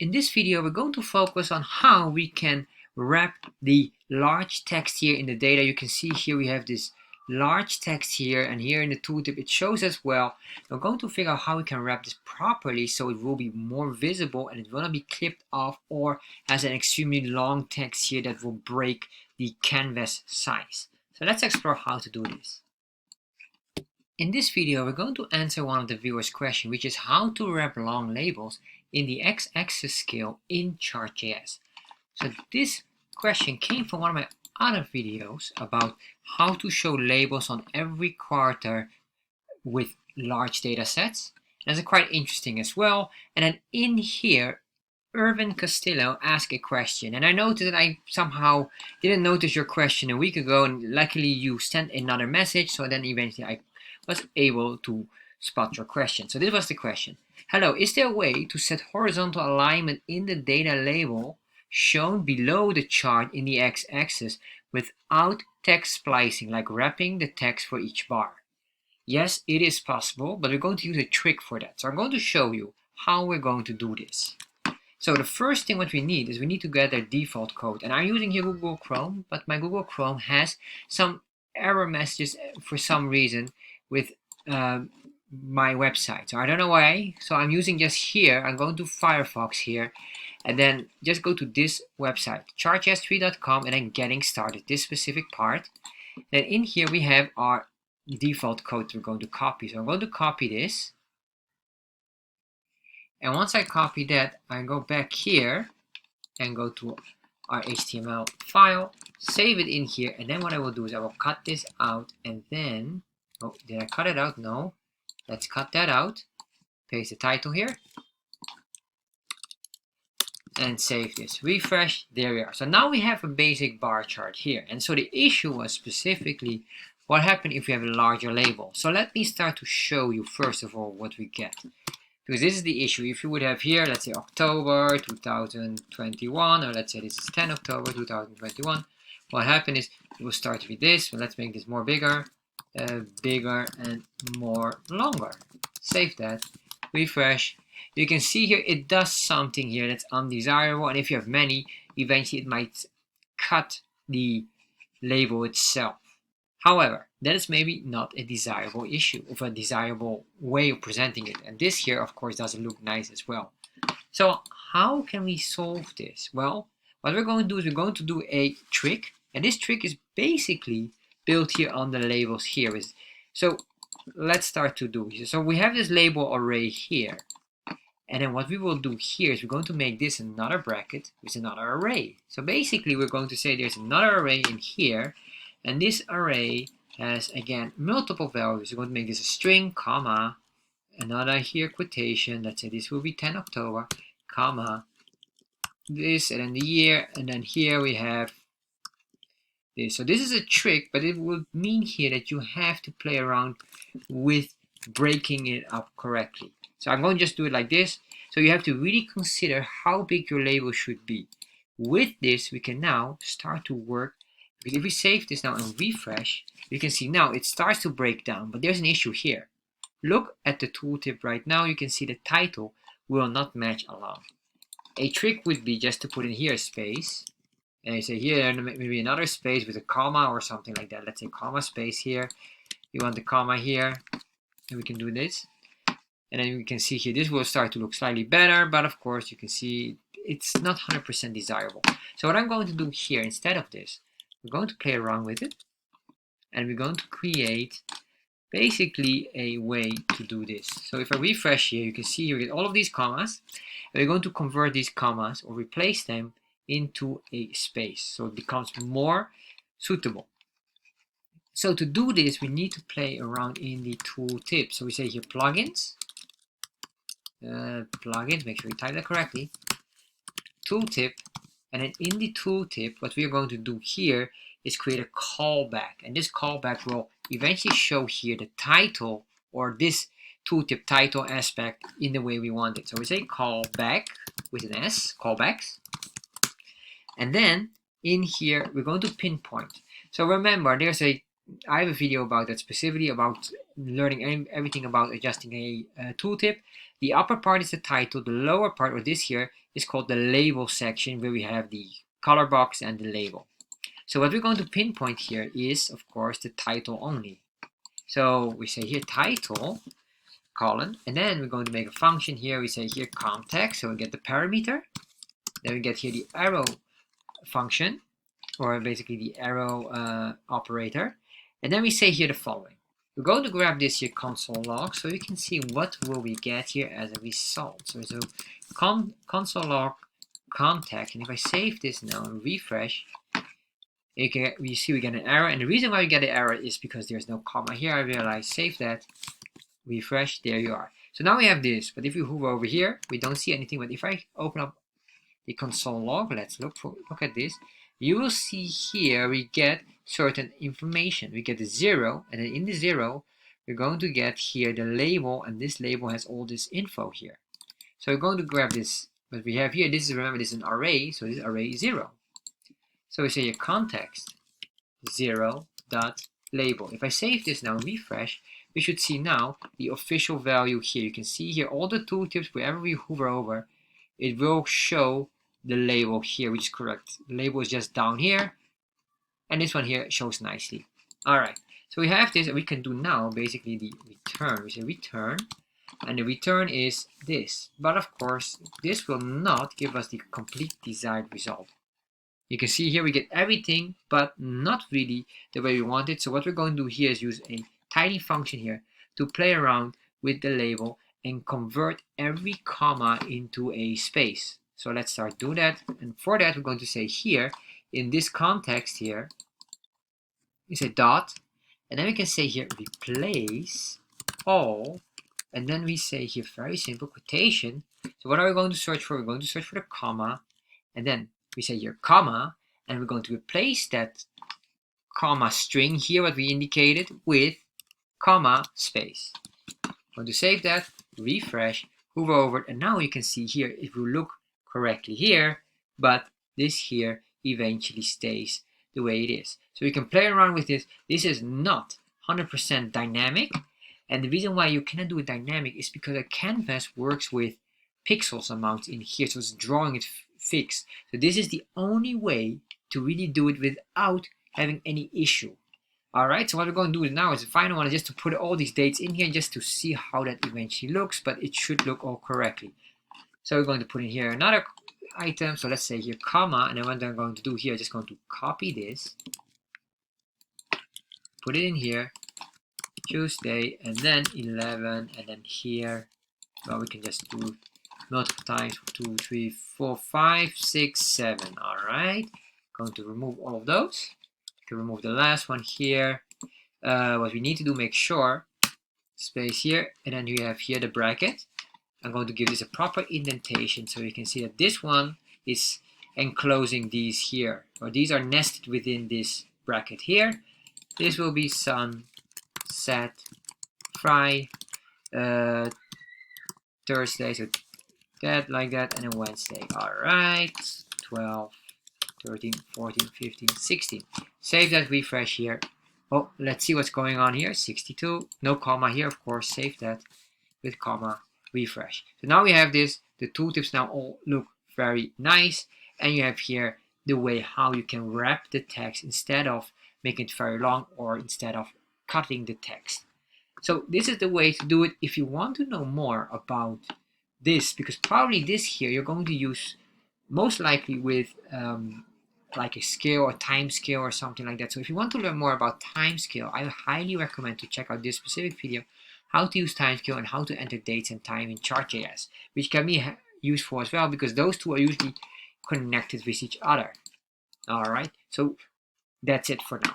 In this video, we're going to focus on how we can wrap the large text here in the data. You can see here we have this large text here, and here in the tooltip it shows as well. We're going to figure out how we can wrap this properly so it will be more visible and it will not be clipped off or has an extremely long text here that will break the canvas size. So let's explore how to do this. In this video, we're going to answer one of the viewers' questions, which is how to wrap long labels in the x-axis scale in Chart.js. So this question came from one of my other videos about how to show labels on every quarter with large data sets. That's quite interesting as well. And then in here, Irvin Castillo asked a question, and I noticed that I somehow didn't notice your question a week ago, and luckily you sent another message, so then eventually I was able to spot your question. So this was the question. Hello, is there a way to set horizontal alignment in the data label shown below the chart in the x-axis without text splicing, like wrapping the text for each bar? Yes, it is possible, but we're going to use a trick for that. So I'm going to show you how we're going to do this. So the first thing what we need is we need to get their default code. And I'm using here Google Chrome, but my Google Chrome has some error messages for some reason with my website. So I don't know why. So I'm using just here. I'm going to Firefox here, and then just go to this website, Chartjs3.com, and then getting started, this specific part. Then in here we have our default code we're going to copy. So I'm going to copy this. And once I copy that, I go back here and go to our HTML file, save it in here, and then what I will do is I will cut this out, and then, oh, did I cut it out? No. Let's cut that out, paste the title here, and save this. Refresh, there we are. So now we have a basic bar chart here. And so the issue was specifically what happened if we have a larger label. So let me start to show you first of all what we get. Because this is the issue. If you would have here, let's say October 2021, or let's say this is 10 October 2021, what happened is it will start with this. So let's make this more bigger and more longer. Save that, refresh. You can see here it does something here that's undesirable, and if you have many, eventually it might cut the label itself. However, that is maybe not a desirable issue, of a desirable way of presenting it. And this here, of course, doesn't look nice as well. So how can we solve this? Well, what we're going to do is we're going to do a trick. And this trick is basically built here on the labels here. So let's start to do this. So we have this label array here. And then what we will do here is we're going to make this another bracket with another array. So basically we're going to say there's another array in here. And this array has, again, multiple values. We're going to make this a string, comma, another here quotation. Let's say this will be 10 October, comma, this, and then the year. And then here we have this. So this is a trick, but it will mean here that you have to play around with breaking it up correctly. So I'm going to just do it like this. So you have to really consider how big your label should be. With this, we can now start to work. Because if we save this now and refresh, you can see now it starts to break down, but there's an issue here. Look at the tooltip right now, you can see the title will not match along. A trick would be just to put in here a space, and you say here maybe another space with a comma or something like that. Let's say comma space here. You want the comma here, and we can do this. And then you can see here, this will start to look slightly better, but of course you can see it's not 100% desirable. So what I'm going to do here instead of this, we're going to play around with it, and we're going to create basically a way to do this. So if I refresh here, you can see you get all of these commas, and we're going to convert these commas or replace them into a space, so it becomes more suitable. So to do this, we need to play around in the tooltip. So we say here plugins, make sure you type that correctly, tooltip. And then in the tooltip, what we are going to do here is create a callback. And this callback will eventually show here the title or this tooltip title aspect in the way we want it. So we say callback with an S, callbacks. And then in here, we're going to pinpoint. So remember, I have a video about that specifically about learning everything about adjusting a tooltip. The upper part is the title, the lower part, or this here, is called the label section, where we have the color box and the label. So what we're going to pinpoint here is, of course, the title only. So we say here title, colon, and then we're going to make a function here. We say here context, so we get the parameter. Then we get here the arrow function, or basically the arrow operator. And then we say here the following. We're going to grab this here console log, so you can see what will we get here as a result. So console log context, and if I save this now and refresh, we see we get an error. And the reason why we get an error is because there's no comma here. I realize, save that, refresh, there you are. So now we have this, but if we hover over here, we don't see anything. But if I open up the console log, let's look at this, you will see here we get certain information. We get the 0, and then in the 0 we're going to get here the label, and this label has all this info here. So we're going to grab this, what we have here, this is, remember, this is an array, so this array is 0. So we say your context 0 dot label. If I save this now and refresh, we should see now the official value here. You can see here all the tooltips, wherever we hover over, it will show the label here, which is correct. The label is just down here, and this one here shows nicely. Alright, so we have this, and we can do now basically the return. We say return, and the return is this. But of course, this will not give us the complete desired result. You can see here we get everything, but not really the way we want it. So what we're going to do here is use a tiny function here to play around with the label and convert every comma into a space. So let's start doing that. And for that, we're going to say here, in this context here, we say dot, and then we can say here replace all, and then we say here very simple quotation. So what are we going to search for? We're going to search for the comma, and then we say here comma, and we're going to replace that comma string here, what we indicated, with comma space. I'm going to save that, refresh, hover over it, and now you can see here, if we look correctly here, but this here eventually stays the way it is. So we can play around with this. This is not 100% dynamic, and the reason why you cannot do it dynamic is because a canvas works with pixels amounts in here, so it's drawing it fixed. So this is the only way to really do it without having any issue. Alright, so what we're going to do now is the final one is just to put all these dates in here just to see how that eventually looks, but it should look all correctly. So we're going to put in here another item, so let's say here comma, and then what I'm going to do here, just going to copy this, put it in here, Tuesday, and then 11, and then here, well, we can just do multiple times, 2, 3, 4, 5, 6, 7. Alright, going to remove all of those. To remove the last one here. What we need to do, make sure space here, and then you have here the bracket. I'm going to give this a proper indentation so you can see that this one is enclosing these here, or these are nested within this bracket here. This will be sun, set, Friday, Thursday, so that like that, and then Wednesday. Alright, 12, 13, 14, 15, 16. Save that, refresh here. Oh, let's see what's going on here. 62, no comma here, of course. Save that with comma, refresh. So now we have this. The tooltips now all look very nice, and you have here the way how you can wrap the text instead of making it very long or instead of cutting the text. So this is the way to do it. If you want to know more about this, because probably this here you're going to use most likely with like a scale or time scale or something like that. So if you want to learn more about time scale, I highly recommend to check out this specific video, how to use time scale and how to enter dates and time in Chart.js, which can be useful as well because those two are usually connected with each other. Alright, so that's it for now.